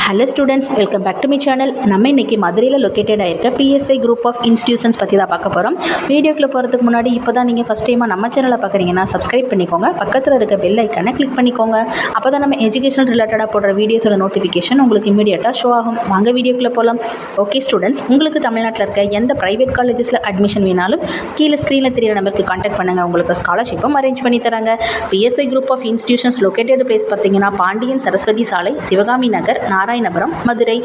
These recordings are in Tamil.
Hello students, welcome back to my channel. நம்ம இன்றைக்கி மதுரையில் லொக்கேட்டட் ஆகிருக்க PSY குரூப் ஆஃப் இன்ஸ்டியூஷன்ஸ் பற்றி தான் பார்க்க போகிறோம். வீடியோக்குள்ளே போகிறதுக்கு முன்னாடி இப்போ தான் நீங்கள் ஃபஸ்ட் டைமாக நம்ம சேனலை பார்க்குறீங்கன்னா சப்ஸ்கிரைப் பண்ணிக்கோங்க. பக்கத்தில் இருக்க பெல் ஐக்கானை கிளிக் பண்ணிக்கோங்க. அப்போ தான் நம்ம எஜுகேஷன் ரிலேட்டடாக போடுற வீடியோஸோட நோட்டிஃபிகேஷன் உங்களுக்கு இமீடியட்டாக ஷோ ஆகும். வாங்க வீடியோக்குள்ளே போகலாம். ஓகே ஸ்டூடெண்ட்ஸ், உங்களுக்கு தமிழ்நாட்டில் இருக்க எந்த ப்ரைவேட் காலேஜஸில் அட்மிஷன் வேணாலும் கீழே ஸ்க்ரீனில் தெரியிற நம்பருக்கு கான்டாக்ட் பண்ணுங்கள். உங்களுக்கு ஸ்காலர்ஷிப்பும் அரேஞ்ச் பண்ணி தராங்க. PSY group of institutions located place பார்த்தீங்கன்னா Pandian Saraswathi Salai, Sivakami Nagar, Narayanapuram, Madurai.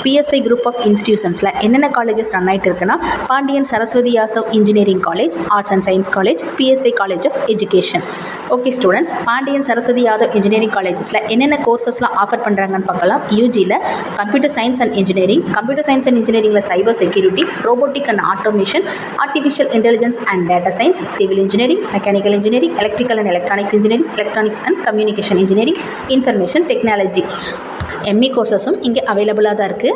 PSY group of இன்ஸ்டியூஷன்ஸில் என்னென்ன காலேஜஸ் ரன் ஆகிட்டு இருக்குன்னா Pandian Saraswathi Yadav engineering college, arts and science college, PSY college of education. Okay students, Pandian Saraswathi Yadav engineering காலேஜஸில் என்னென்ன கோர்சஸ்லாம் ஆஃபர் பண்ணுறாங்கன்னு பார்க்கலாம். யூஜியில் computer science and engineering, computer science and இன்ஜினியரிங்கில் cyber security, robotic and automation, artificial intelligence and data science, civil engineering, mechanical engineering, electrical and electronics engineering, electronics and communication engineering, information technology, ME கோர்சஸும் இங்கே அவைலபிளாக தான் இருக்குது.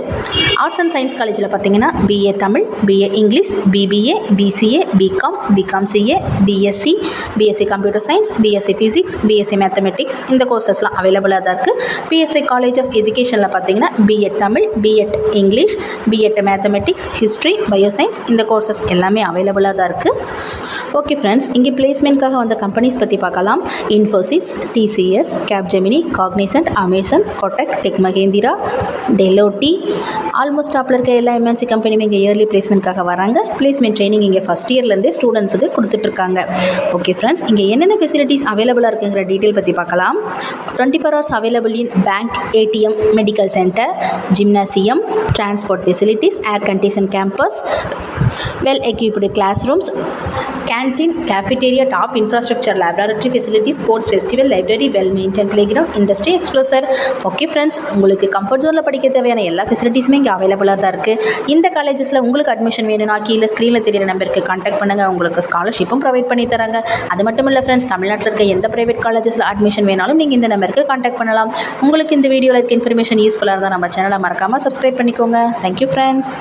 ஆர்ட்ஸ் அண்ட் சயின்ஸ் காலேஜில் பார்த்தீங்கன்னா BA Tamil, BA English, BBA, BCA, BCom, BCom CA, BSc computer science, BSc physics, BSc mathematics, இந்த கோர்சஸ்லாம் அவைலபிளாக தான் இருக்குது. PSY காலேஜ் ஆஃப் எஜுகேஷனில் பார்த்தீங்கன்னா BEd Tamil, BEd English, BEd mathematics, history, bioscience, இந்த கோர்சஸ் எல்லாமே அவைலபிளாக தான் இருக்குது. ஓகே ஃப்ரெண்ட்ஸ், இங்கே பிளேஸ்மெண்ட்காக வந்த கம்பெனிஸ் பற்றி பார்க்கலாம். Infosys, TCS, Capgemini, Cognizant, Amazon, Kotak, Tech Mahindra, Deloitte, almost டாப்பில் இருக்க எல்லா MNC கம்பெனியுமே இங்கே இயர்லி பிளேஸ்மெண்ட்காக வராங்க. பிளேஸ்மெண்ட் ட்ரைனிங் இங்கே ஃபஸ்ட் இயர்லேருந்தே ஸ்டூடெண்ட்ஸுக்கு கொடுத்துட்ருக்காங்க. ஓகே ஃப்ரெண்ட்ஸ், இங்கே என்னென்ன ஃபெசிலிட்டிஸ் அவைலபிளாக இருக்குங்கிற டீட்டெயில் பற்றி பார்க்கலாம். 24 hours available in bank, ATM, medical centre, gymnasium, transport facilities, air condition campus, well equipped class rooms, canteen, cafeteria, top infrastructure, laboratory facility, sports festival, library, well maintain play ground, industry exposure. Okay friends, உங்களுக்கு கம்ஃபர்ட் ஜோனில் படிக்க தேவையான எல்லா ஃபெசிலிட்டிஸுமே இங்கே அவைலபிளாக தான் இருக்குது. இந்த காலேஜஸில் உங்களுக்கு அட்மிஷன் வேணும்னா கீழே ஸ்க்ரீனில் தெரியிற நம்பருக்கு கான்டாக்ட் பண்ணுங்கள். உங்களுக்கு ஸ்காலர்ஷிப்பும் ப்ரொவைட் பண்ணி தராங்க. அது மட்டும் இல்லை ஃப்ரெண்ட்ஸ், தமிழ்நாட்டில் இருக்க எந்த ப்ரைவேட் காலேஜஸில் அட்மிஷன் வேணாலும் நீங்கள் இந்த நம்பருக்கு கான்டாக்ட் பண்ணலாம். உங்களுக்கு இந்த வீடியோவில் இருக்க இன்ஃபர்மேஷன் யூஸ்ஃபுல்லாக இருந்தால் நம்ம சேனலை மறக்காமல் சப்ஸ்கிரைப் பண்ணிக்கோங்க. Thank you friends.